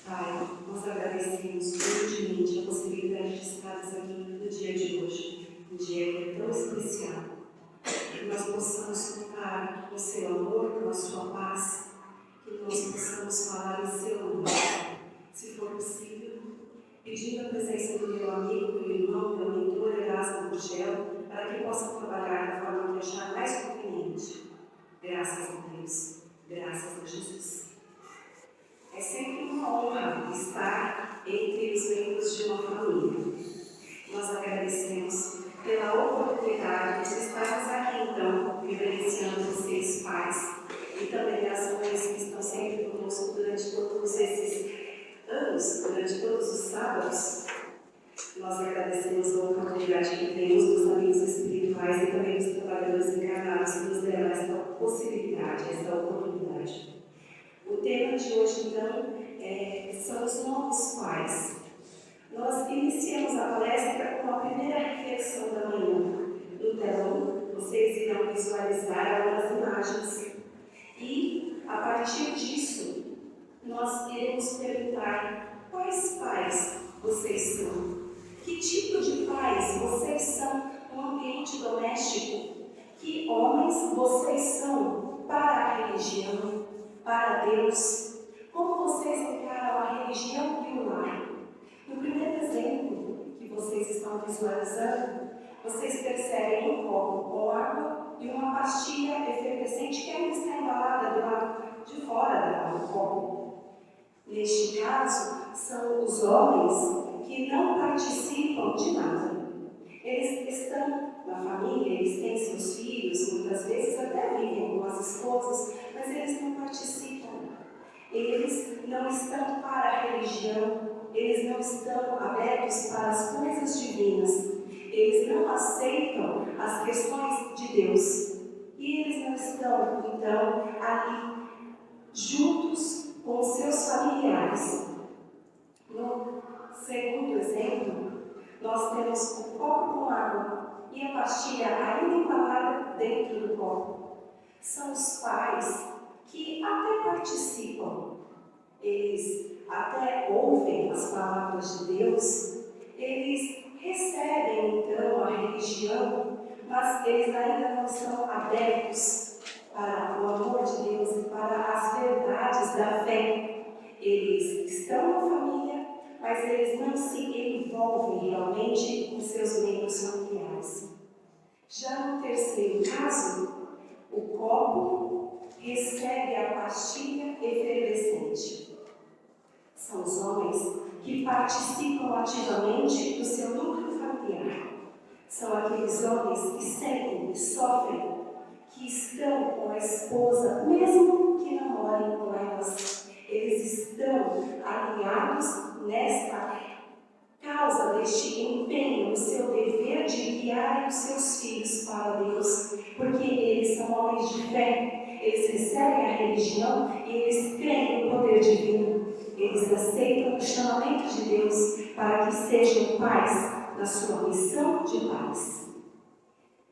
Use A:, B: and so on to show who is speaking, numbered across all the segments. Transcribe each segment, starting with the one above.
A: Pai, nós agradecemos humildemente a possibilidade de estarmos aqui no dia de hoje, um dia que é tão especial, que nós possamos contar com o seu amor, com a sua paz, que nós possamos falar em seu nome, se for possível, pedindo a presença do meu amigo, meu irmão, meu mentor Erasmo Gugel, para que possa trabalhar da forma que achar mais conveniente. Graças a Deus, graças a Jesus. É sempre uma honra estar entre os membros de uma família. Nós agradecemos pela oportunidade de estarmos aqui, então, vivenciando vocês, pais, e também as mães que estão sempre conosco durante todos esses anos, durante todos os sábados. Nós agradecemos a oportunidade que temos dos amigos espirituais e também dos trabalhadores encarnados que nos deram esta possibilidade, esta oportunidade. O tema de hoje, então, são os novos pais. Nós iniciamos a palestra com a primeira reflexão da manhã. No telão, vocês irão visualizar algumas imagens. E, a partir disso, nós iremos perguntar quais pais vocês são. Que tipo de pais vocês são no ambiente doméstico? Que homens vocês são para a religião, para Deus? Como vocês encaram a religião e o lar? No primeiro exemplo que vocês estão visualizando, vocês percebem um copo com água e uma pastilha efervescente que ainda está embalada do lado de fora do copo. Neste caso, são os homens que não participam de nada. Eles estão na família, eles têm seus filhos, muitas vezes até vivem com as esposas, mas eles não participam. Eles não estão para a religião, eles não estão abertos para as coisas divinas, eles não aceitam as questões de Deus. E eles não estão, então, ali juntos com seus familiares. No segundo exemplo, nós temos o copo com água e a pastilha ainda embalada dentro do copo. São os pais que até participam, eles até ouvem as palavras de Deus, eles recebem então a religião, mas eles ainda não estão abertos para o amor de Deus e para as verdades da fé. Eles estão na família, mas eles não se envolvem realmente com seus membros familiares. Já no terceiro caso, o copo recebe a pastilha efervescente. São os homens que participam ativamente do seu núcleo familiar. São aqueles homens que sentem, que sofrem, que estão com a esposa, mesmo que não morem com elas. Eles estão alinhados nesta causa, deste empenho, no seu dever de guiar os seus filhos para Deus, porque eles são homens de fé, eles recebem a religião e eles creem no poder divino, eles aceitam o chamamento de Deus para que sejam pais na sua missão de pais.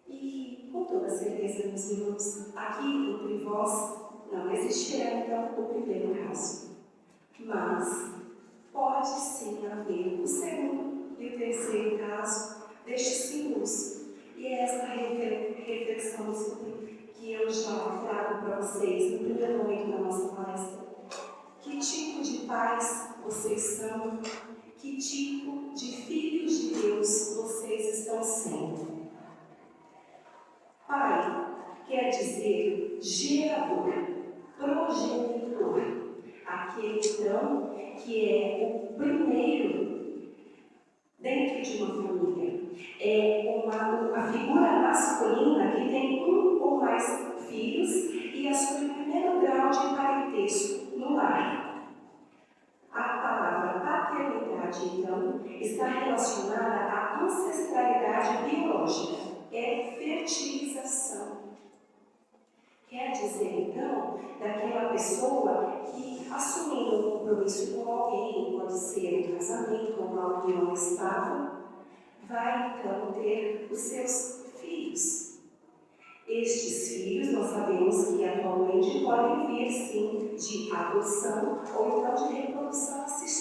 A: E com toda certeza, meus irmãos, aqui entre vós não existirá então o primeiro caso, mas pode sim haver o segundo e o terceiro caso destes símbolos. E é essa reflexão que eu já trago para vocês no primeiro momento da nossa palestra. Que tipo de pais vocês são? Que tipo de filhos de Deus vocês estão sendo? Pai quer dizer gerador, progenitor. Aquele, então, que é o primeiro dentro de uma família. É a figura masculina que tem um ou mais filhos e assume o primeiro grau de parentesco no lar. A palavra paternidade, então, está relacionada à ancestralidade biológica. É fertilização. Quer dizer, então, daquela pessoa que, assumindo um compromisso com alguém, pode ser um casamento ou uma união estável, vai então ter os seus filhos. Estes filhos, nós sabemos que atualmente podem vir sim de adoção ou então de reprodução assistida.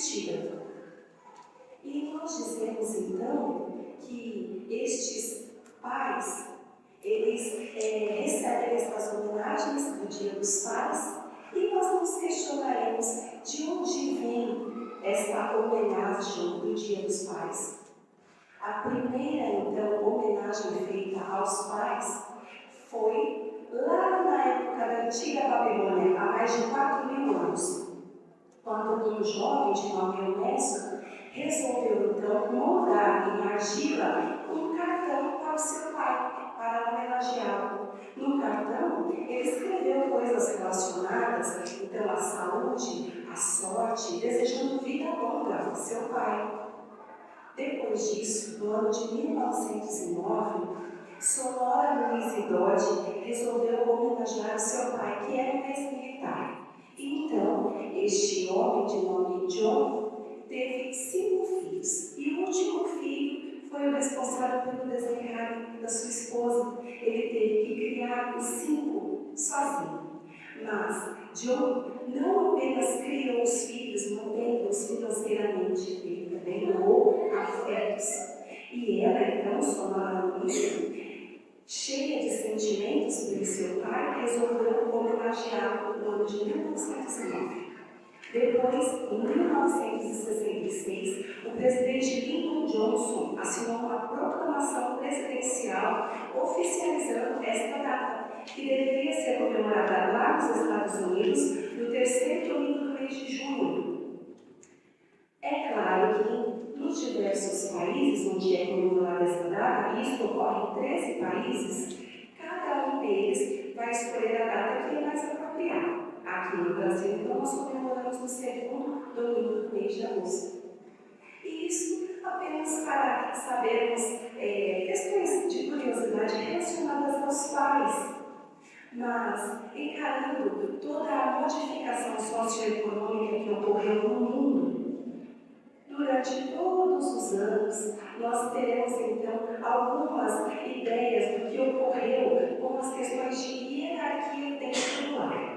A: então, que estes pais, eles recebem estas homenagens do Dia dos Pais, e nós nos questionaremos de onde vem esta homenagem do Dia dos Pais. A primeira, então, homenagem feita aos pais foi lá na época da antiga Babilônia, há mais de 4.000 anos, quando um jovem de nome Eunécio resolveu, então, moldar em argila um cartão para o seu pai, para homenageá-lo. No cartão, ele escreveu coisas relacionadas, então, à saúde, à sorte, desejando vida longa ao seu pai. Depois disso, no ano de 1909, Sonora Luiz Dodge resolveu homenagear o seu pai, que era um ex-militar. Então, este homem de nome John teve 5 filhos. E o último filho foi o responsável pelo desencarne da sua esposa. Ele teve que criar os 5 sozinho. Mas John não apenas criou os filhos, mantendo-os financeiramente, ele também doou afetos. E ela, então, Sonora Luiz, cheia de sentimentos pelo seu pai, resolveu homenageá-lo no ano de 1909. Depois, em 1966, o presidente Lyndon Johnson assinou uma proclamação presidencial oficializando esta data, que deveria ser comemorada lá nos Estados Unidos no terceiro domingo do mês de junho. É claro que nos diversos países onde é comemorada esta data, e isto ocorre em 13 países, cada um deles vai escolher a data que é mais apropriada. Aqui no Brasil, então, nós comemoramos no segundo domingo do mês de agosto. E isso apenas para sabermos questões de curiosidade relacionadas aos pais. Mas, encarando toda a modificação socioeconômica que ocorreu no mundo, durante todos os anos, nós teremos então algumas ideias do que ocorreu com as questões de hierarquia dentro do lar.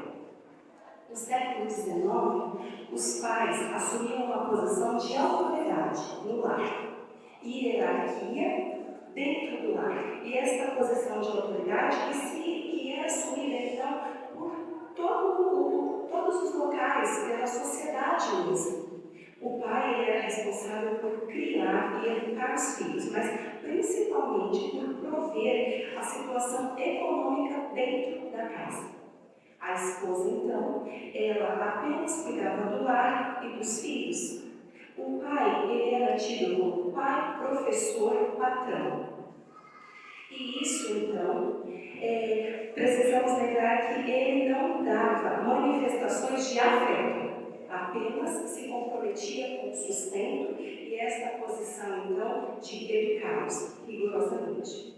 A: No século XIX, os pais assumiam uma posição de autoridade no lar, hierarquia dentro do lar. E esta posição de autoridade que era assumida então por todos os locais, pela sociedade mesmo. O pai era responsável por criar e educar os filhos, mas principalmente por prover a situação econômica dentro da casa. A esposa, então, ela apenas cuidava do lar e dos filhos. O pai, ele era tido como pai, professor, patrão. E isso, então, precisamos lembrar que ele não dava manifestações de afeto, apenas se comprometia com o sustento e esta posição, então, de educá-los rigorosamente.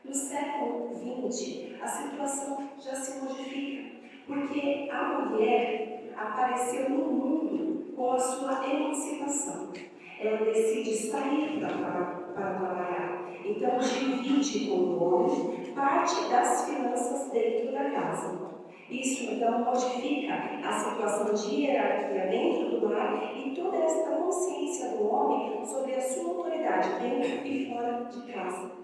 A: No século XX, a situação já se modifica, porque a mulher apareceu no mundo com a sua emancipação. Ela decide sair para trabalhar, então divide com o homem parte das finanças dentro da casa. Isso, então, modifica a situação de hierarquia dentro do lar e toda esta consciência do homem sobre a sua autoridade dentro e fora de casa.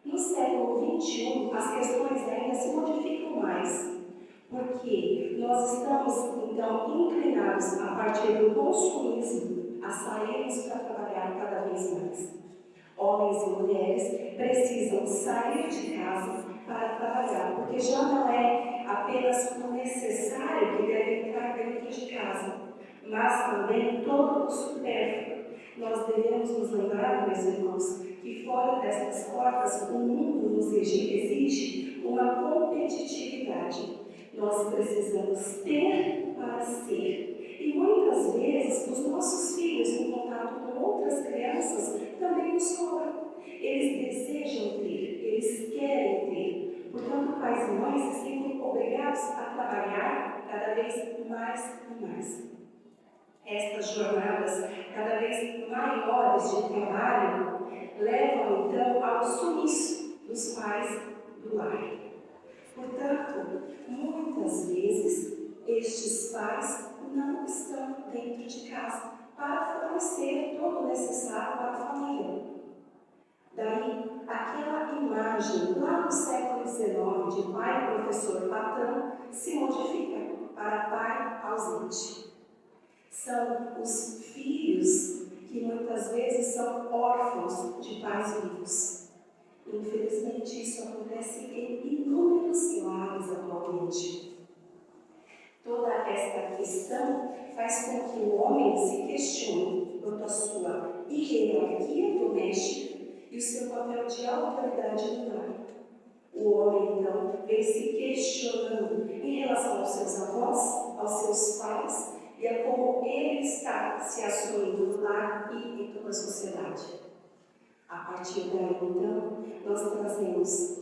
A: No século XXI, as questões ainda se modificam mais, porque nós estamos, então, inclinados a partir do consumismo a sairmos para trabalhar cada vez mais. Homens e mulheres precisam sair de casa para trabalhar, porque já não é apenas o necessário que deve estar dentro de casa, mas também todo o supérfluo. Nós devemos nos lembrar, meus irmãos, que fora destas portas o mundo nos exige uma competitividade. Nós precisamos ter para ser. E muitas vezes os nossos filhos, em contato com outras crianças, também nos cobram. Eles desejam ter, eles querem ter. Portanto, pais e mães se sentem obrigados a trabalhar cada vez mais e mais. Estas jornadas cada vez maiores de trabalho levam então ao sumiço dos pais do lar. Portanto, muitas vezes estes pais não estão dentro de casa para fornecer todo o necessário para a família. aquela imagem lá no século XIX de pai professor patrão se modifica para pai ausente. São os filhos que muitas vezes são órfãos de pais vivos. Infelizmente, isso acontece em inúmeros lares atualmente. Toda esta questão faz com que o homem se questione quanto à sua hierarquia doméstica e o seu papel de autoridade no lar. O homem, então, vem se questionando em relação aos seus avós, aos seus pais e a como ele está se assumindo no lar e em toda a sociedade. A partir daí, então, nós trazemos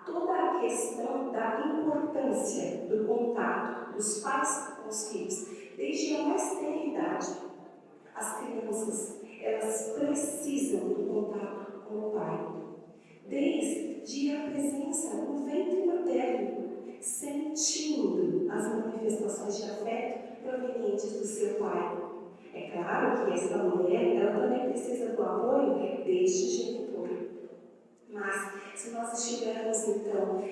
A: toda a questão da importância do contato dos pais com os filhos, desde a mais tenra idade. As crianças, elas precisam do contato com o pai, desde a presença no ventre materno, sentindo as manifestações de afeto provenientes do seu pai. É claro que essa mulher, ela também precisa do apoio deste genitor. Mas, se nós estivermos, então,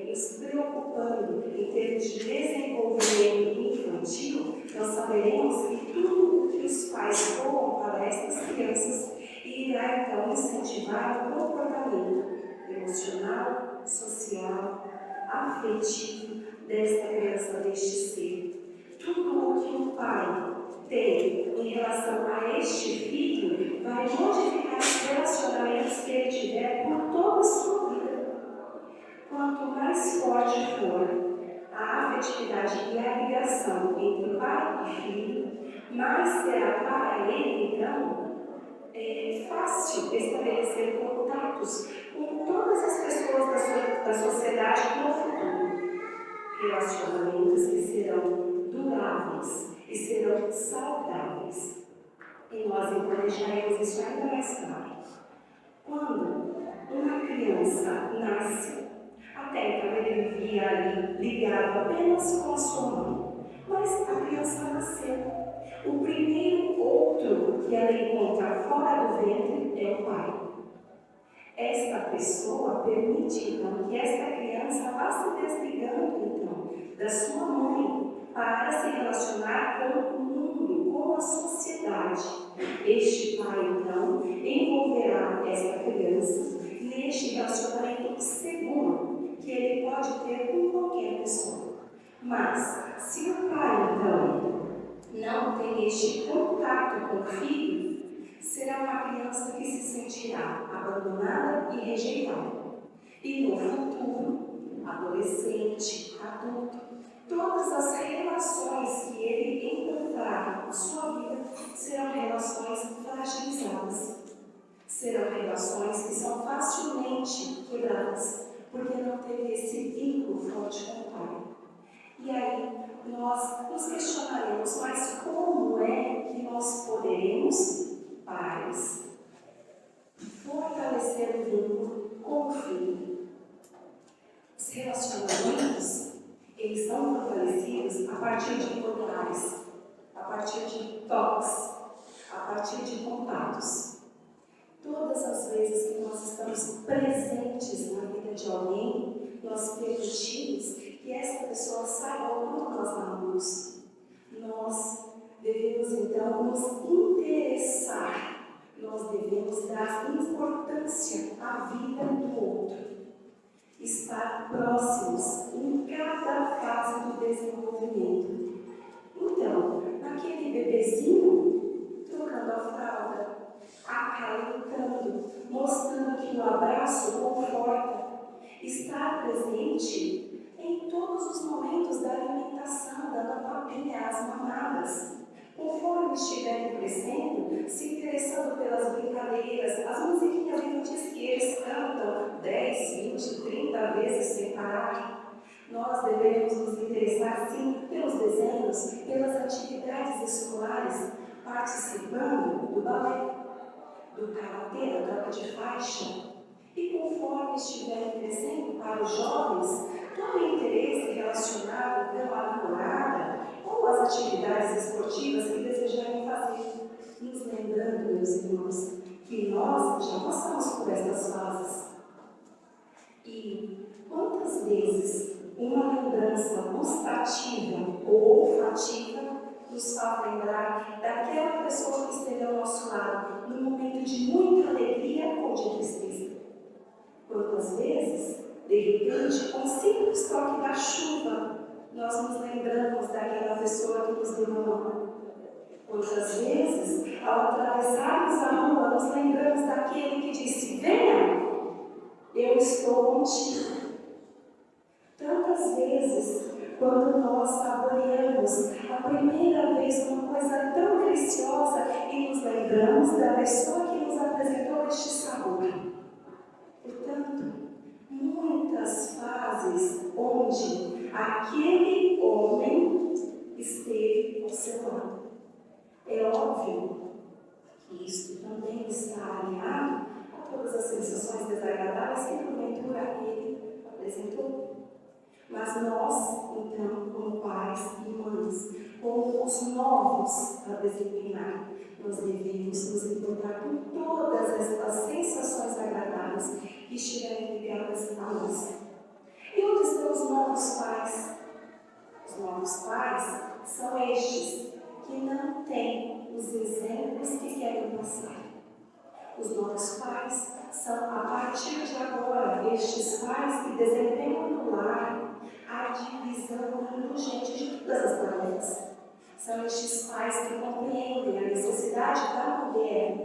A: nos preocupando em termos de desenvolvimento infantil, nós saberemos que tudo o que os pais doam para essas crianças irá, então, incentivar o comportamento emocional, social, afetivo desta criança, deste ser. Tudo o que o pai tem em relação a este filho vai modificar os relacionamentos que ele tiver por toda a sua vida. Quanto mais forte for a afetividade e a ligação entre pai e filho, mais será para ele, então, fácil estabelecer contatos com todas as pessoas da sociedade no futuro. Relacionamentos que serão duráveis e serão saudáveis. E nós encorajaremos isso ainda mais claro. Quando uma criança nasce, até então ele vivia ali ligado apenas com a sua mãe, mas a criança nasceu. O primeiro outro que ela encontra fora do ventre é o pai. Esta pessoa permite, então, que esta criança vá se desligando, então, da sua mãe para se relacionar com o mundo, com a sociedade. Este pai, então, envolverá esta criança neste relacionamento seguro que ele pode ter com qualquer pessoa. Mas, se o pai, então, não tem este contato com o filho, será uma criança que se sentirá abandonada e rejeitada. E no futuro, adolescente, adulto, todas as relações que ele encontrar na sua vida serão relações fragilizadas. Serão relações que são facilmente quebradas, porque não teve esse vínculo forte com o pai. E aí, nós nos questionaremos, mas como é que nós poderemos, pais, fortalecer o vínculo com o filho? Os relacionamentos, eles são fortalecidos a partir de olhares, a partir de toques, a partir de contatos. Todas as vezes que nós estamos presentes na vida de alguém, nós permitimos que essa pessoa saiba o quanto nós amamos. Nós devemos então nos interessar, nós devemos dar importância à vida do outro, estar próximos em cada fase do desenvolvimento. Então, naquele bebezinho, trocando a fralda, acalentando, mostrando que o abraço conforta, estar presente em todos os momentos da alimentação, dando a papinha, as mamadas. Conforme estiverem crescendo, se interessando pelas brincadeiras, as musiquinhas infantis que eles cantam 10, 20, 30 vezes sem parar. Nós devemos nos interessar, sim, pelos desenhos, pelas atividades escolares, participando do balé, do karatê, da troca de faixa. E conforme estiverem crescendo para os jovens, todo o interesse relacionado pela namorada ou as atividades esportivas que desejarem fazer. Nos lembrando, meus irmãos, que nós já passamos por essas fases. E quantas vezes uma lembrança gustativa ou olfativa nos faz lembrar daquela pessoa que esteve ao nosso lado no momento de muita alegria ou de tristeza? Quantas vezes, de repente, com um simples toque da chuva, nós nos lembramos daquela pessoa que nos deu a mão? Quantas vezes, ao atravessarmos a rua, nos lembramos daquele que disse: venha, eu estou contigo. Tantas vezes, quando nós saboreamos a primeira vez uma coisa tão deliciosa e nos lembramos da pessoa que nos apresentou este sabor. Portanto, muitas fases onde aquele homem esteve ao seu lado. É óbvio que isto também está alinhado a todas as sensações desagradáveis que porventura ele apresentou. Mas nós, então, como pais e mães, como os novos a desempenhar, nós devemos nos importar com todas estas sensações agradáveis que estiverem ligadas a nós. E onde estão os novos pais? Os novos pais são estes que não têm os exemplos que querem passar. Os novos pais são, a partir de agora, estes pais que desempenham no lar a divisão indulgente de todas as tarefas. São estes pais que compreendem a necessidade da mulher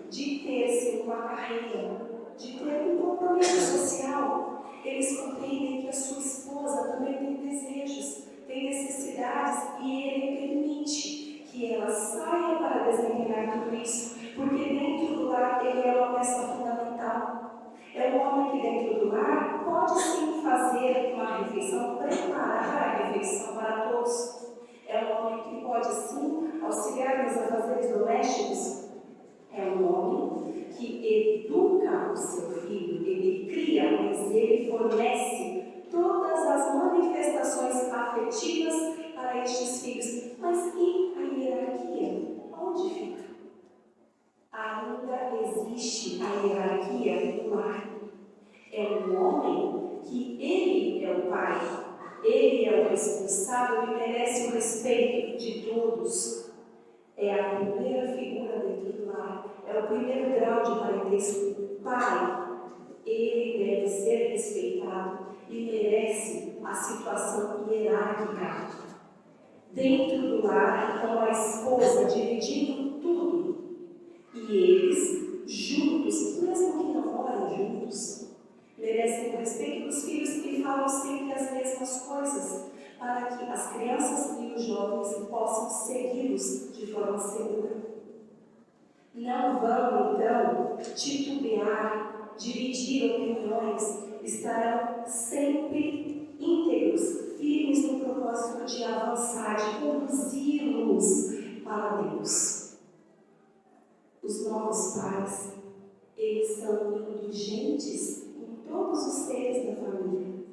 A: de ter-se uma carreira, de ter um compromisso social. Eles compreendem que a sua esposa também tem desejos, tem necessidades, e ele permite que ela saia para desempenhar tudo isso, porque dentro do lar ele é uma peça fundamental. É um homem que dentro do lar pode sim fazer uma refeição, preparar a refeição para todos. É um homem que pode sim auxiliar nos afazeres domésticos. É um homem que educa o seu filho, ele cria, mas ele fornece todas as manifestações afetivas para estes filhos. Mas e a hierarquia? Onde fica? Ainda existe a hierarquia do lar. É um homem que ele é o pai, ele é o responsável e merece o respeito de todos. É a primeira figura dentro do lar, é o primeiro grau de parentesco. O pai, ele deve ser respeitado e merece a situação hierárquica. Dentro do lar, com a esposa dividindo tudo. E eles, juntos, mesmo que não morem juntos, merecem o respeito dos filhos e falam sempre as mesmas coisas, para que as crianças e os jovens possam segui-los de forma segura. Não vão, então, titubear, dividir opiniões, estarão sempre íntegros, firmes no propósito de avançar, de conduzi-los para Deus. Os novos pais, eles são indulgentes com todos os seres da família.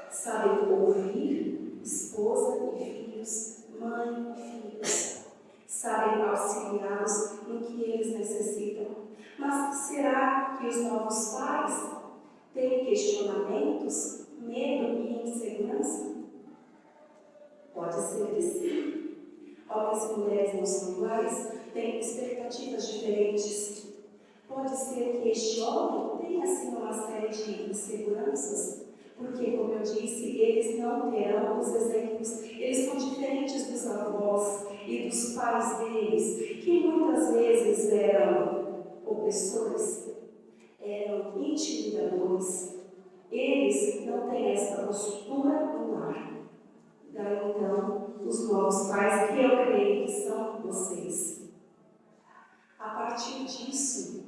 A: Sabem ouvir esposa e filhos, mãe e filhos. Sabem auxiliá-los no que eles necessitam. Mas será que os novos pais têm questionamentos, medo e insegurança? Pode ser que sim. Homens e mulheres não são iguais, têm expectativas diferentes. Pode ser que este homem tenha assim uma série de inseguranças, porque, como eu disse, eles não terão os exemplos, eles são diferentes dos avós e dos pais deles, que muitas vezes eram opressores, eram intimidadores. Eles não têm essa postura no lar. Daí então, os novos pais, que eu creio que são vocês. A partir disso,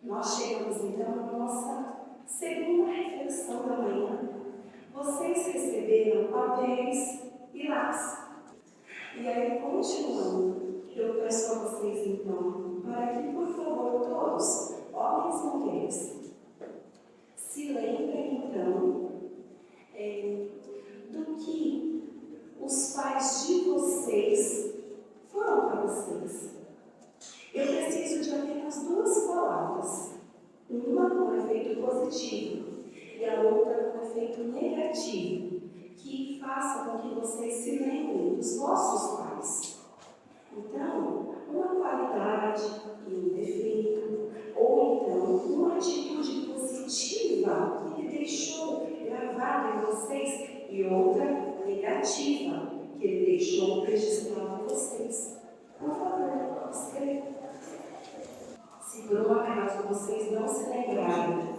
A: nós chegamos então à nossa segunda reflexão da manhã. Vocês receberam papéis e lápis. E aí, continuando, eu peço a vocês então, para que, por favor, todos, homens e mulheres, se lembrem então do que os pais de vocês foram para vocês. Eu preciso de apenas duas palavras. positivo e a outra com efeito negativo, que faça com que vocês se lembrem dos vossos pais. Então, uma qualidade e um defeito, ou então uma atitude positiva que ele deixou gravada em vocês e outra negativa que ele deixou registrado em vocês. Por favor, escreva. Se por um acaso vocês não se lembrarem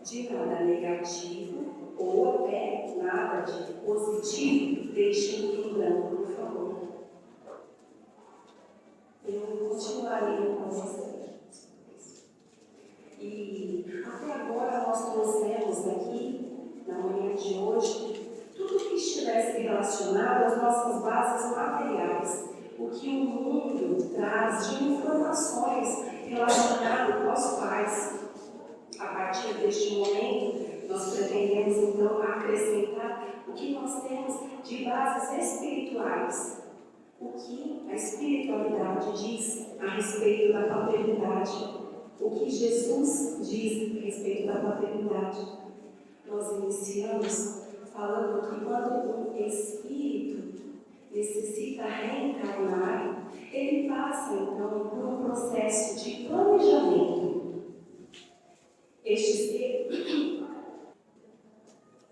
A: de nada negativo ou até nada de positivo, deixem em branco, por favor. Eu continuarei com vocês. E até agora nós trouxemos aqui, na manhã de hoje, tudo que estivesse relacionado às nossas bases materiais, o que o mundo traz de informações relacionadas com os pais. A partir deste momento, nós pretendemos então acrescentar o que nós temos de bases espirituais. O que a espiritualidade diz a respeito da paternidade, o que Jesus diz a respeito da paternidade. Nós iniciamos falando que quando um espírito necessita reencarnar, ele passa então por um processo de planejamento. Este ser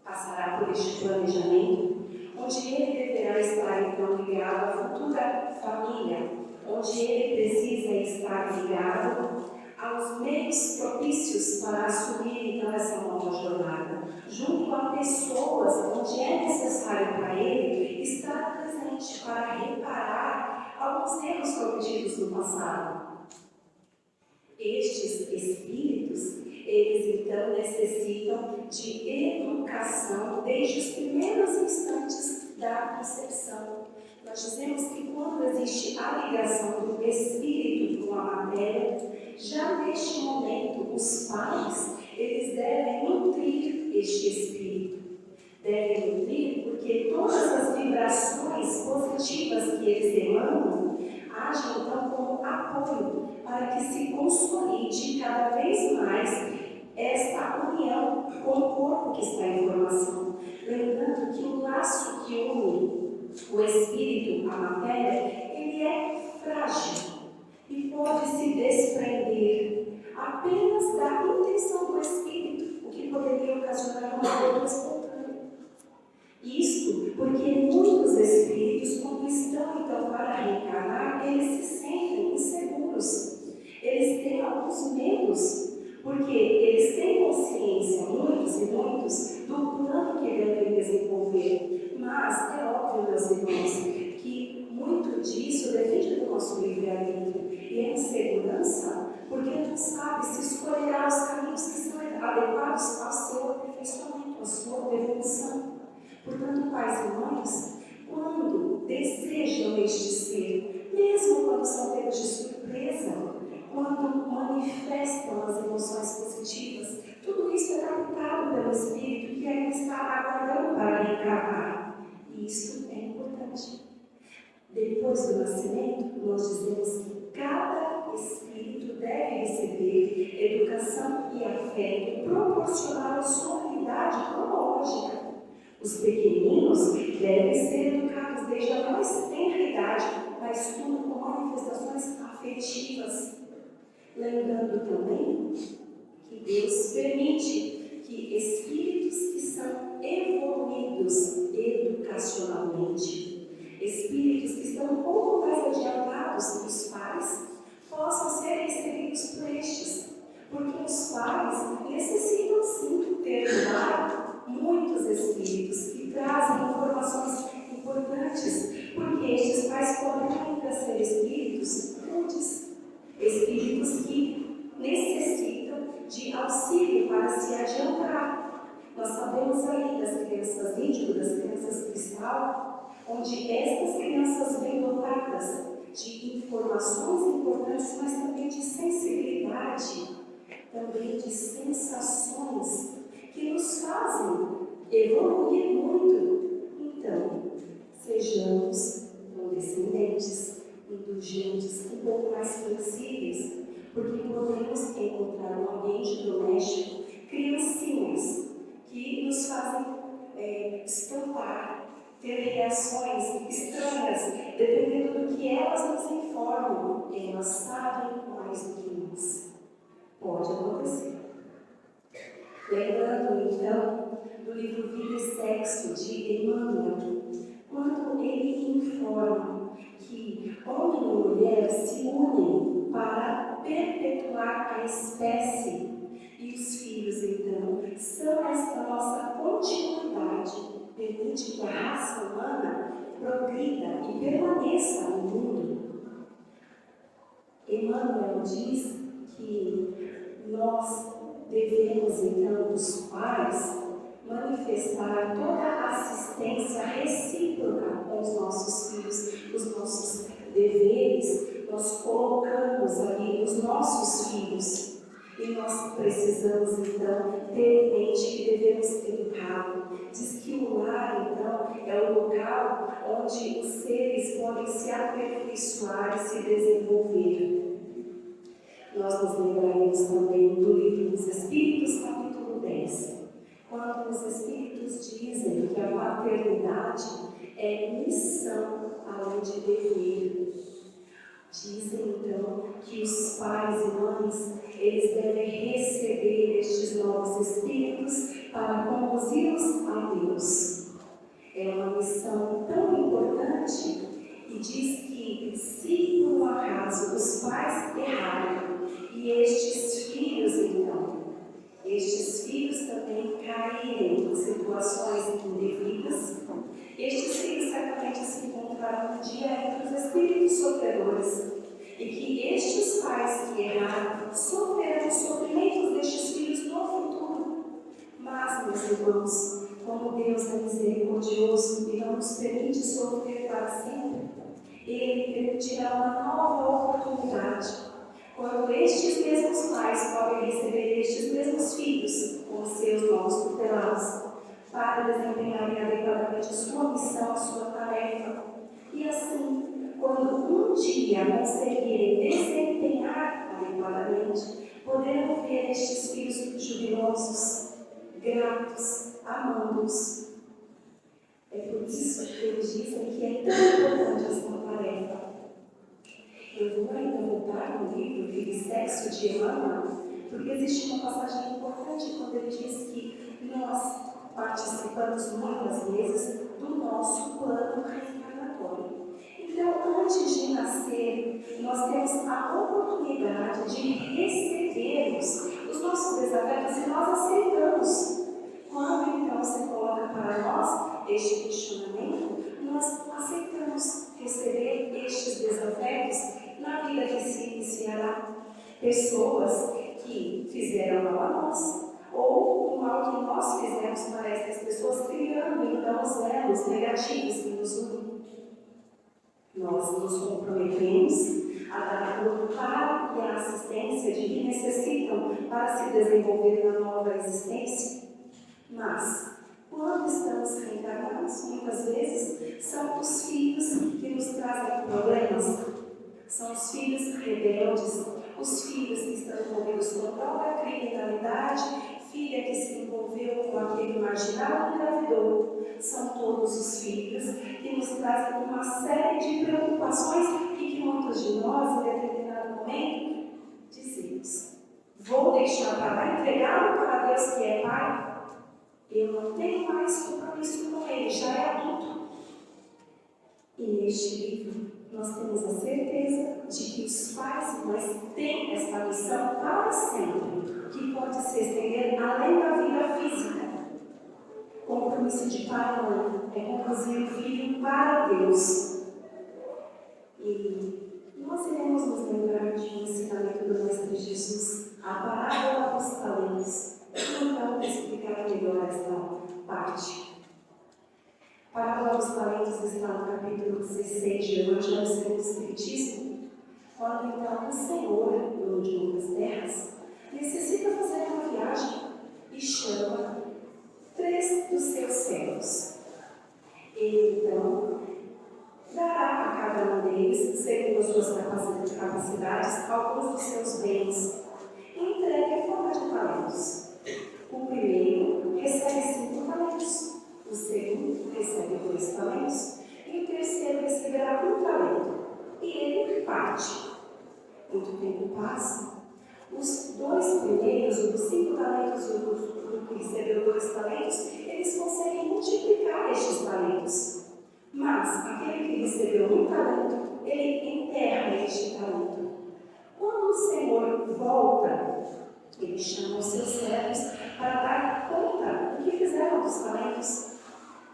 A: passará por este planejamento, onde ele deverá estar então ligado à futura família, onde ele precisa estar ligado aos meios propícios para assumir então essa nova jornada, junto a pessoas onde é necessário para ele estar presente para reparar alguns erros cometidos no passado. Estes espíritos, eles então necessitam de educação desde os primeiros instantes da concepção. Nós dizemos que quando existe a ligação do espírito com a matéria, já neste momento os pais, eles devem nutrir este espírito. Devem nutrir porque todas as vibrações positivas que eles emanam agem então como apoio para que se consolide cada vez mais esta união com o corpo que está em formação. Lembrando que o laço que une o espírito à matéria, ele é frágil e pode se desprender apenas da intenção do espírito, o que poderia ocasionar uma dor espontânea. Isto porque muitos espíritos, quando estão então para reencarnar, eles se sentem inseguros. Eles têm alguns medos, porque eles têm consciência, muitos e muitos, do plano que devem desenvolver. Mas é óbvio, meus irmãos, que muito disso depende do nosso livre-arbítrio. E a insegurança, porque não sabe se escolherá os caminhos que são adequados ao seu aperfeiçoamento, à sua evolução. Portanto, pais e mães, quando desejam este ser, mesmo quando são pegos de surpresa, quando manifestam as emoções positivas, tudo isso é captado pelo espírito que ainda está aguardando para reencarnar. E isso é importante. Depois do nascimento, nós dizemos que cada espírito deve receber educação e afeto proporcional à sua unidade cronológica. Os pequeninos devem ser educados desde a mais tenra idade, mas tudo com manifestações afetivas. Lembrando também que Deus permite que espíritos que são evoluídos educacionalmente, espíritos que estão um pouco mais adiantados que os pais, possam ser recebidos por estes, porque os pais necessitam sim ter no lar muitos espíritos que trazem informações importantes, porque estes pais podem ainda ser espíritos rudes, espíritos que necessitam de auxílio para se adiantar. Nós sabemos aí das crianças índigo, das crianças cristal, onde estas crianças vêm dotadas de informações importantes, mas também de sensibilidade, também de sensações que nos fazem evoluir muito. Então, sejamos condescendentes, indulgentes, um pouco mais flexíveis, porque podemos encontrar no ambiente doméstico criancinhas que nos fazem espantar, ter reações estranhas, dependendo do que elas nos informam. Elas sabem mais do que nós. Pode acontecer. Lembrando, então, do livro Vida e Sexo, de Emmanuel, quando ele informa que homem e mulher se unem para perpetuar a espécie, e os filhos, então, são esta nossa continuidade, permite que a raça humana progrida e permaneça no mundo. Emmanuel diz que nós devemos, então, os pais, manifestar toda a assistência recíproca com os nossos filhos, os nossos deveres, nós colocamos ali os nossos filhos. E nós precisamos, então, ter em mente que devemos educá-lo. Diz que o lar, então, é o local onde os seres podem se aperfeiçoar e se desenvolver. Nós nos lembraremos também do livro dos Espíritos, capítulo 10, quando os Espíritos dizem que a maternidade é missão além de dever. Dizem, então, que os pais e mães, eles devem receber estes novos espíritos para conduzi-los a Deus. É uma missão tão importante e diz que, se por um acaso os pais errarem e estes filhos, então, estes filhos também caírem em situações indevidas, estes filhos certamente se encontrarão um dia entre os espíritos sofredores, e que estes pais que erraram sofrerão os sofrimentos destes filhos no futuro. Mas, meus irmãos, como Deus é misericordioso e não nos permite sofrer para sempre, Ele permitirá uma nova oportunidade, quando estes mesmos pais podem receber estes mesmos filhos como seus novos tutelados, para desempenharem adequadamente sua missão, a sua tarefa. E assim, quando um dia conseguirem desempenhar adequadamente, poderão ver estes filhos jubilosos, gratos, amando-os. É por isso que eles dizem que é tão importante essa tarefa. Eu vou ainda voltar no livro Vida e Sexo de Emmanuel, porque existe uma passagem importante quando ele diz que nós participamos muitas vezes do nosso plano reencarnatório. Então, antes de nascer, nós temos a oportunidade de recebermos os nossos desafetos e nós aceitamos. Quando então se coloca para nós este questionamento, nós aceitamos receber estes desafetos na vida que se iniciará. Pessoas que fizeram mal a nós, ou o mal que nós fizemos para essas pessoas, criando então os elos negativos que nos unem. Nós nos comprometemos a dar o amparo e a assistência de que necessitam para se desenvolver na nova existência. Mas, quando estamos reencarnados, muitas vezes são os filhos que nos trazem problemas. São os filhos rebeldes, os filhos que estão envolvidos com a própria criminalidade, filha que se envolveu com aquele marginal e engravidou. São todos os filhos que nos trazem uma série de preocupações e que muitos de nós, em determinado momento, dizemos: vou deixar para lá, entregá-lo para Deus que é Pai. Eu não tenho mais compromisso com Ele, já é adulto. E neste livro, nós temos a certeza de que os pais e mães têm esta missão para sempre, que pode se estender além da vida física. O compromisso de pai e mãe é conduzir o filho para Deus. E nós iremos nos lembrar de um ensinamento do Mestre Jesus, a parábola dos talentos. Então, explicar melhor esta parte. A parábola dos talentos está no capítulo 16 do Evangelho segundo o Espiritismo, quando então o Senhor, dono de muitas terras, necessita fazer uma viagem e chama 3 dos seus servos. Ele então dará a cada um deles, segundo as suas capacidades, alguns dos seus bens e entrega em forma de talentos. O primeiro recebe 5 talentos, o segundo recebe 2 talentos e o terceiro receberá 1 talento. E ele parte. Muito tempo passa. Os 2 primeiros, o dos 5 talentos e o do que recebeu 2 talentos, eles conseguem multiplicar estes talentos. Mas aquele que recebeu 1 talento, ele enterra este talento. Quando o Senhor volta, ele chama os seus servos para dar conta do que fizeram dos talentos.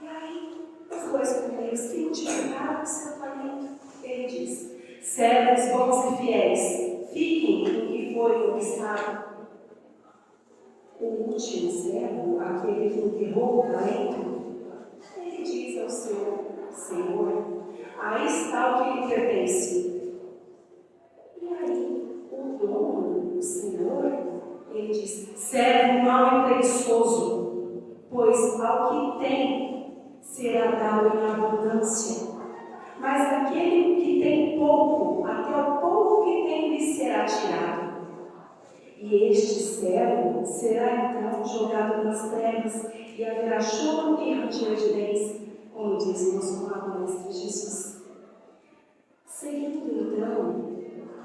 A: E aí, os 2 primeiros que multiplicaram o seu talento, ele diz: servos bons e fiéis, fiquem com o que foi conquistado. O último servo, aquele que enterrou o talento, ele diz ao Senhor: Senhor, aí está o que lhe pertence. E aí, o dono, o Senhor, ele diz: servo mau e preguiçoso, pois ao que tem será dado em abundância. Mas aquele que tem pouco, até o pouco que tem lhe será tirado. E este servo será então jogado nas trevas, e haverá choro e ranger de dentes, como diz o nosso amado Mestre Jesus. Seguindo então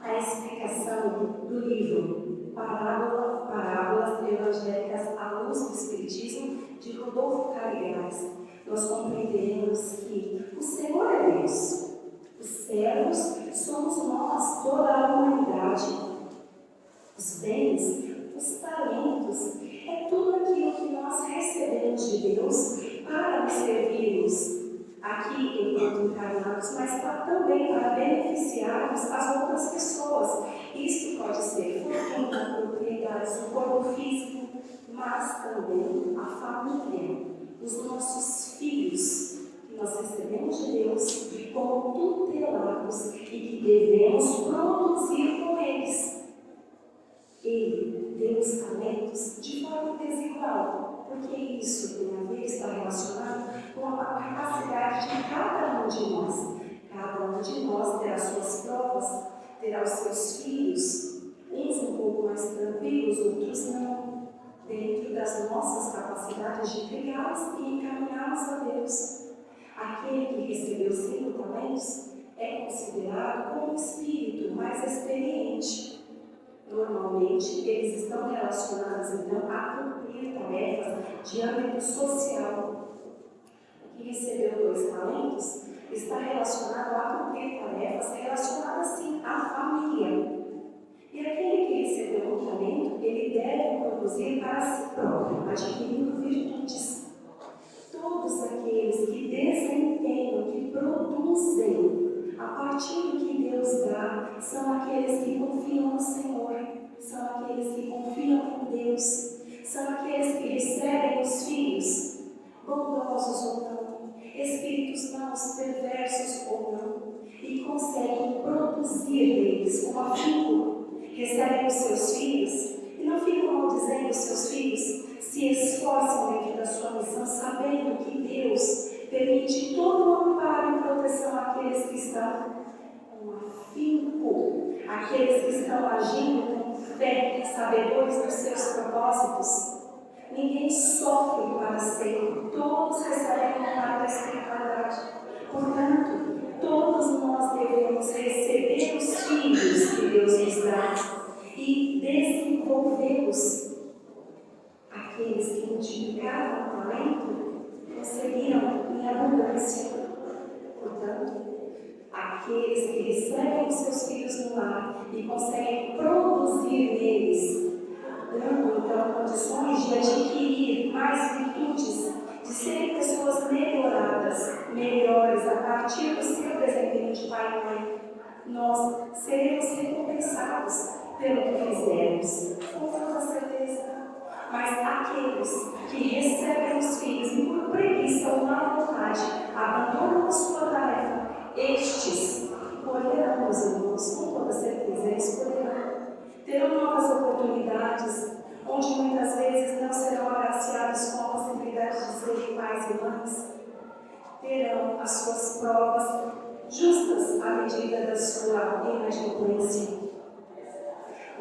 A: a explicação do livro Parábolas Evangélicas à Luz do Espiritismo, de Rodolfo Carregas, nós compreendemos que o Senhor é Deus, os servos somos nós, toda a humanidade, os bens, os talentos, é tudo aquilo que nós recebemos de Deus para nos servirmos aqui enquanto encarnados, mas também para beneficiarmos as outras pessoas. Isso pode ser fortuna, propriedades, o corpo físico, mas também a família, os nossos filhos, que nós recebemos de Deus como tutelados e que devemos produzir com eles. Ele deu os talentos de forma desigual, porque isso tem a ver, está relacionado com a capacidade de cada um de nós. Cada um de nós terá suas provas, terá os seus filhos, uns um pouco mais tranquilos, outros não, dentro das nossas capacidades de criá-los e encaminhá-los a Deus. Aquele que recebeu 5 talentos é considerado como um espírito mais experiente. Normalmente, eles estão relacionados, então, a cumprir tarefas de âmbito social. O que recebeu 2 talentos está relacionado a cumprir tarefas relacionadas, sim, à família. E aquele que recebeu 1 talento, ele deve produzir para si próprio, adquirindo virtudes. Todos aqueles que desempenham, que produzem a partir do que Deus dá, são aqueles que confiam no Senhor, são aqueles que confiam em Deus, são aqueles que recebem os filhos, bondosos ou não, espíritos maus, perversos ou não, e conseguem produzir deles com afinco. Recebem os seus filhos e não ficam maldizendo os seus filhos, se esforçam dentro da sua missão, sabendo que Deus permite todo o amparo e proteção àqueles que estão com afinco, àqueles que estão agindo com fé, sabedores dos seus propósitos. Ninguém sofre para sempre, todos recebem o amparo da espiritualidade. Portanto, todos nós devemos receber os filhos que Deus nos dá e desenvolvê-los. Aqueles que multiplicaram o talento conseguiram em abundância. Portanto, aqueles que recebem os seus filhos no lar e conseguem produzir neles, dando então condições de adquirir mais virtudes, de serem pessoas melhoradas, melhores a partir do seu desempenho de pai e mãe, nós seremos recompensados pelo que fizemos, com toda certeza. Mas aqueles que recebem os filhos e por preguiça ou má vontade abandonam a sua tarefa, estes colherão, meus irmãos, com toda certeza, eles colherão. Terão novas oportunidades, onde muitas vezes não serão agraciados com a possibilidade de serem pais e mães. Terão as suas provas justas à medida da sua inadimplência.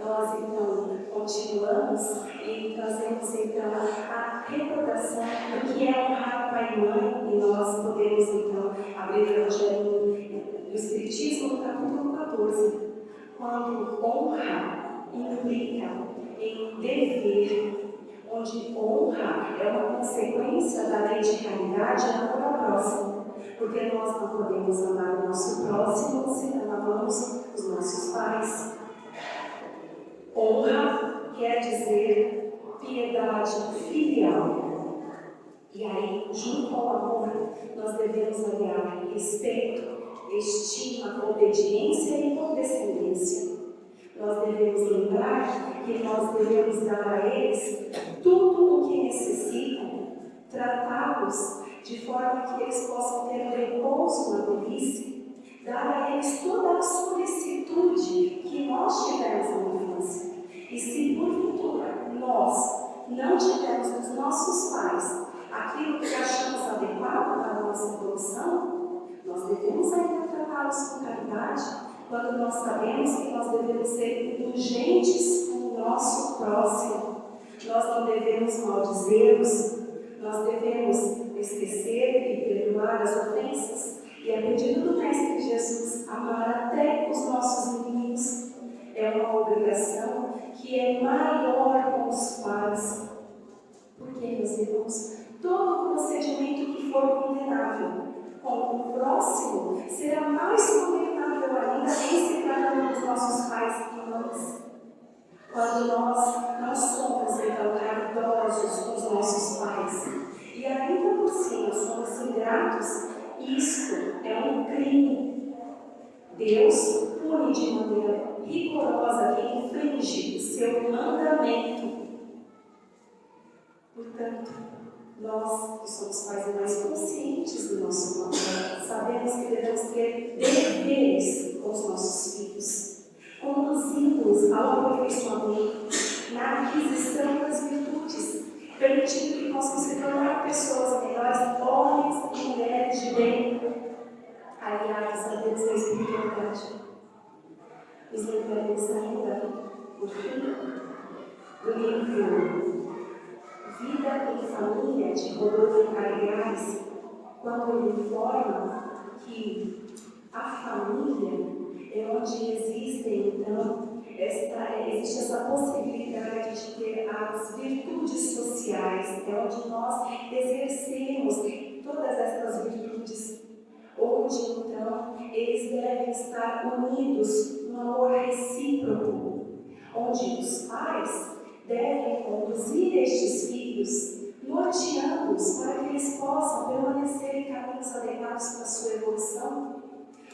A: Nós, então, continuamos e trazemos então a recordação do que é honrar pai e mãe, e nós podemos então abrir o Evangelho do Espiritismo no capítulo 14, quando honra implica em dever, onde honra é uma consequência da lei de caridade e amor ao próximo, porque nós não podemos amar o nosso próximo se não amamos os nossos pais. Honra quer dizer piedade filial. E aí, junto ao amor, nós devemos aliar respeito, estima, obediência e condescendência. Nós devemos lembrar que nós devemos dar a eles tudo o que necessitam, tratá-los de forma que eles possam ter um repouso na velhice, dar a eles toda a solicitude que nós tivemos na infância. E se porventura nós não tivermos dos nossos pais aquilo que achamos adequado para a nossa evolução, nós devemos ainda tratá-los com caridade, quando nós sabemos que nós devemos ser indulgentes com o nosso próximo. Nós não devemos maldizê-los, nós devemos esquecer e perdoar as ofensas, e a pedido do Mestre Jesus, amar até os nossos inimigos. É uma obrigação que é maior com os pais. Porque, meus irmãos, todo procedimento que for condenável com o próximo será mais condenável ainda em se tratando dos nossos pais e mães. Quando nós não somos, então, caridosos com os nossos pais e ainda por cima somos ingratos, isto é um crime. Deus pune de maneira rigorosa quem infringe o seu mandamento. Portanto, nós que somos pais e mães conscientes do nosso papel, sabemos que devemos ter deveres com os nossos filhos, conduzindo-os ao aperfeiçoamento, na aquisição das virtudes, permitindo que possam se tornar pessoas melhores, homens e mulheres de bem, aliados a Deus na espiritualidade. Nos lembraremos ainda, por fim, do livro Vida em Família, de Rodolfo Caligari, quando ele informa que a família é onde existe essa possibilidade de ter as virtudes sociais, é onde nós exercemos todas essas virtudes, onde então eles devem estar unidos no amor recíproco, onde os pais devem conduzir estes filhos, norteando-os para que eles possam permanecer em caminhos adequados para a sua evolução,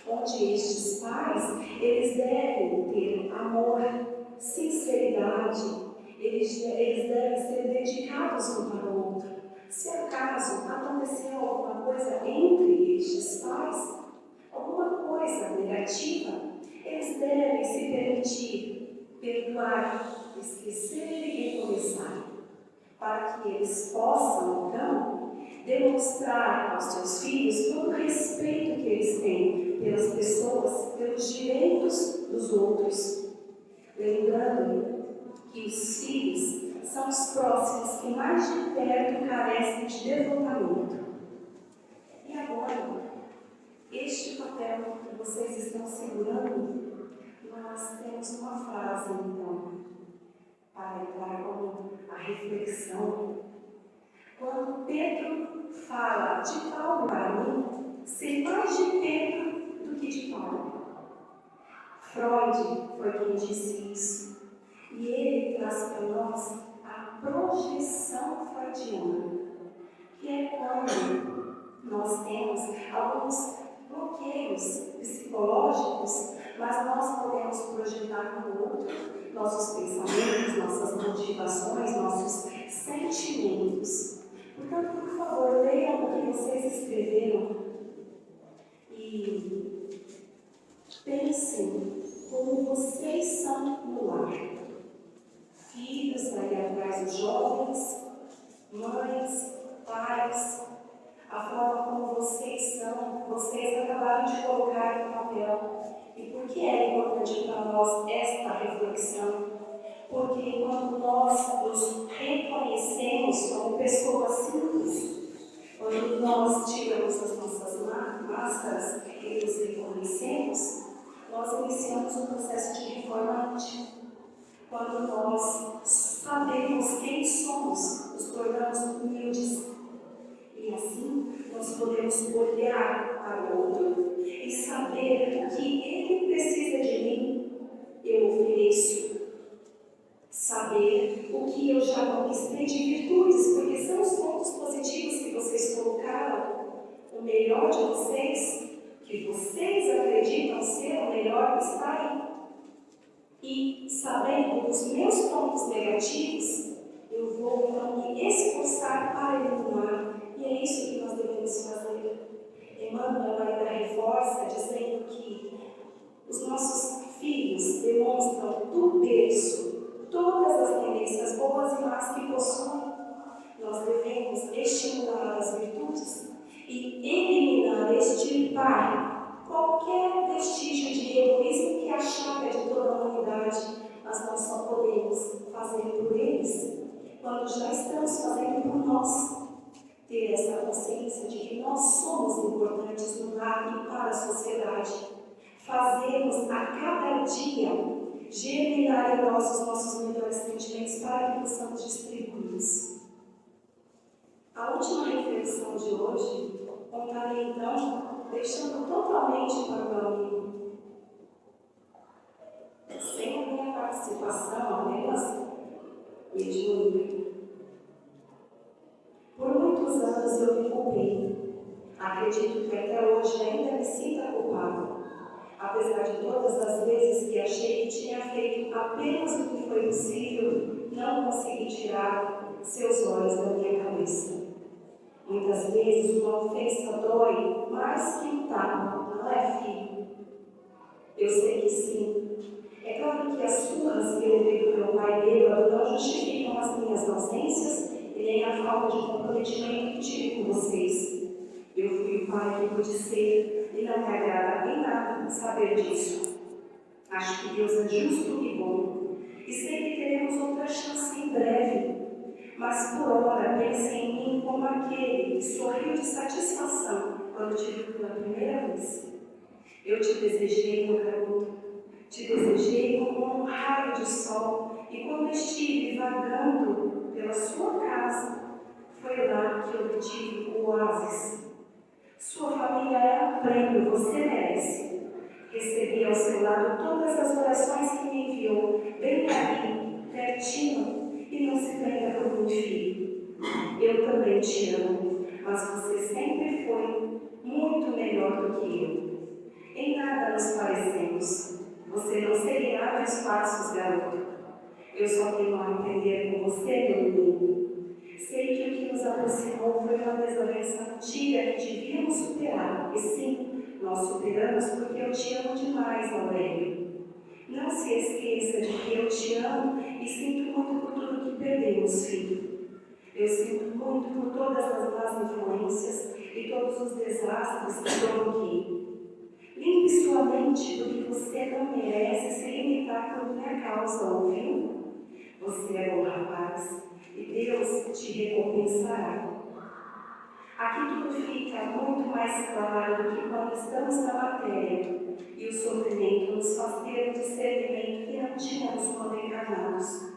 A: onde estes pais, eles devem ter amor, sinceridade, eles devem ser dedicados um para o outro. Se acaso aconteceu alguma coisa entre estes pais, alguma coisa negativa, eles devem se permitir perdoar, esquecer e recomeçar, para que eles possam, então, demonstrar aos seus filhos todo o respeito que eles têm pelas pessoas, pelos direitos dos outros. Lembrando que os filhos são os próximos que mais de perto carecem de devotamento. E agora, este papel que vocês estão segurando, nós temos uma frase, então, para entrar como a reflexão. Quando Pedro fala de Paulo para mim, sei mais de Pedro do que de Paulo. Freud foi quem disse isso. E ele traz para nós a projeção freudiana, que é quando nós temos alguns bloqueios psicológicos, mas nós podemos projetar no outro nossos pensamentos, nossas motivações, nossos sentimentos. Portanto, por favor, leiam o que vocês escreveram e pensem como vocês são no lar. Filhos, aí atrás os jovens, mães, pais, a forma como vocês são, vocês acabaram de colocar no papel. E por que é importante para nós esta reflexão? Porque quando nós nos reconhecemos como pessoas simples, quando nós tiramos as nossas máscaras e nos reconhecemos, nós iniciamos um processo de reforma íntima. Quando nós sabemos quem somos, nos tornamos humildes. E assim, nós podemos olhar para o outro e saber o que ele precisa de mim, eu ofereço. Saber o que eu já conquistei de virtudes, porque são os pontos positivos que vocês colocaram. O melhor de vocês, que vocês acreditam ser o melhor, está aí. E sabendo dos meus pontos negativos, eu vou então me esforçar para eliminar. E é isso que nós devemos fazer. Emmanuel ainda reforça dizendo que os nossos filhos demonstram do berço todas as tendências boas e más que possuem. Nós devemos estimular as virtudes e eliminar, extirpar qualquer vestígio de egoísmo que é a chaga de toda a humanidade. Mas nós só podemos fazer por eles quando já estamos fazendo por nós. Ter essa consciência de que nós somos importantes no lar e para a sociedade. Fazermos a cada dia germinar em nós os nossos melhores sentimentos para que possamos distribuí-los. A última reflexão de hoje contarei então, deixando totalmente para o meu amigo, sem a minha participação, apenas mediúnica. Por muitos anos eu me culpei. Acredito que até hoje ainda me sinto culpado. Apesar de todas as vezes que achei que tinha feito apenas o que foi possível, não consegui tirar seus olhos da minha cabeça. Muitas vezes uma ofensa dói mais que um tapa, não é, filho? Eu sei que sim. É claro que as surras que eu ouvi do meu pai bêbado não justificam as minhas ausências e nem a falta de comprometimento que tive com vocês. Eu fui o pai que pude ser e não me agrada em nada saber disso. Acho que Deus é justo e bom e sei que teremos outra chance em breve. Mas por hora pense em mim como aquele que sorriu de satisfação quando te viu pela primeira vez. Eu te desejei, meu garoto, te desejei como um raio de sol e quando estive vagando pela sua casa, foi lá que eu obtive o oásis. Sua família é um prêmio, você merece. Recebi ao seu lado todas as orações que me enviou, bem ali, pertinho, e não se prenda por mim, filho. Eu também te amo, mas você sempre foi muito melhor do que eu. Em nada nos parecemos. Você não seguirá meus passos, garoto. Eu só tenho a aprender com você, meu menino. Sei que o que nos aproximou foi uma desavença antiga que devíamos superar. E sim, nós superamos porque eu te amo demais, Aurélio. Não se esqueça de que eu te amo e sinto muito por tudo que perdemos, filho. Eu sinto muito por todas as más influências e todos os desastres que provoquei. Limpe sua mente do que você não merece se limitar por minha causa, ouviu? Você é bom rapaz e Deus te recompensará. Aqui tudo fica muito mais claro do que quando estamos na matéria e o sofrimento nos faz ter o discernimento que não tínhamos quando encarnados.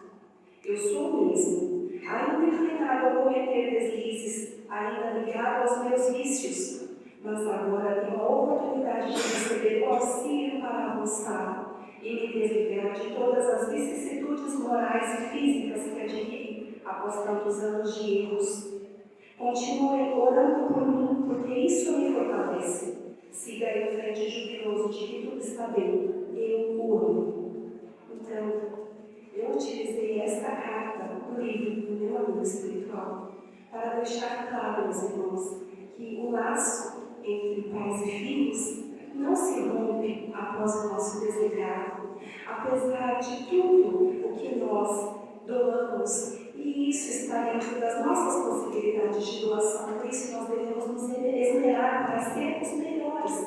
A: Eu sou o mesmo, ainda inclinado a cometer deslizes, ainda ligado aos meus vícios, mas agora tenho a oportunidade de receber o auxílio para avançar e me desligar de todas as vicissitudes morais e físicas que adquiri após tantos anos de erros. Continue orando por mim, porque isso me fortalece. Siga em frente jubiloso de que tudo está bem. Eu o amo. Então, eu utilizei esta carta do livro do meu amigo espiritual para deixar claro, meus irmãos, que o laço entre pais e filhos não se rompe após o nosso desligado, apesar de tudo o que nós doamos, e isso está dentro das nossas possibilidades de doação, por isso nós devemos nos esmerar para sermos melhores.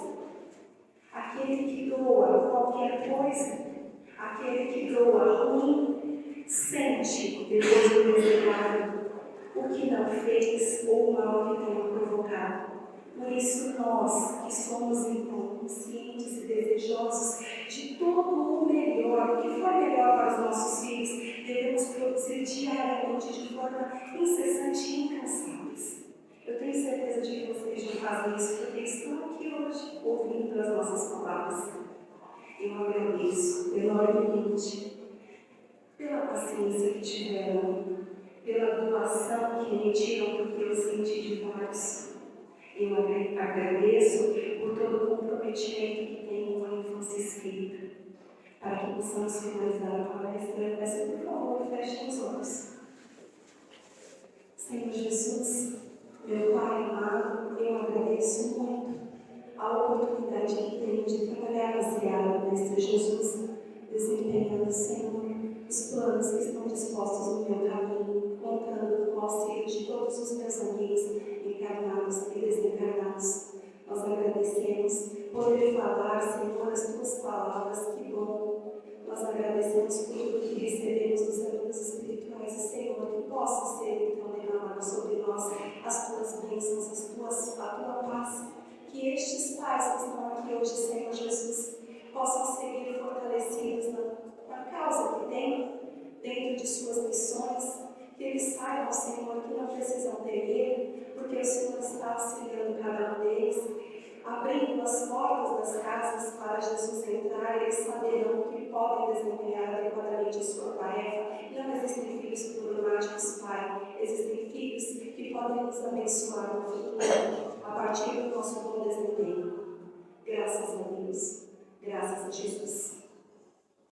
A: Aquele que doa qualquer coisa, aquele que doa ruim, sente, depois do desencargo, o que não fez ou o mal que tenha provocado. Por isso, nós, que somos então conscientes e desejosos de todo o melhor, o que for melhor para os nossos filhos, devemos produzir diariamente de forma incessante e incansáveis. Eu tenho certeza de que vocês já fazem isso, porque estão aqui hoje ouvindo as nossas palavras. Eu agradeço enormemente pela paciência que tiveram, pela doação que emitiram, porque eu senti de vários. Eu agradeço por todo o comprometimento que tem com a infância espírita. Para que possamos finalizar a palestra, eu peço, por favor, fechem os olhos. Senhor Jesus, meu Pai amado, eu agradeço muito a oportunidade que tenho de trabalhar baseado no Mestre Jesus, desempenhando, Senhor, os planos que estão dispostos no meu caminho, contando com o auxílio de todos os meus amigos, encarnados e desencarnados. Nós agradecemos poder falar, Senhor, as tuas palavras, que bom. Nós agradecemos por tudo que recebemos dos amigos espirituais, e, Senhor, que possa ser então derramado sobre nós as tuas bênçãos, a tua paz. Que estes pais que estão aqui hoje, Senhor Jesus, possam seguir fortalecidos na causa que têm dentro de suas missões, que eles saibam, Senhor, que não precisam temer, porque o Senhor está auxiliando cada um deles, abrindo as portas das casas para Jesus entrar, e eles saberão que podem desempenhar adequadamente a sua tarefa. Não existem filhos problemáticos, Pai, existem filhos que podem nos abençoar no futuro, a partir do nosso bom desempenho. Graças a Deus, graças a Jesus.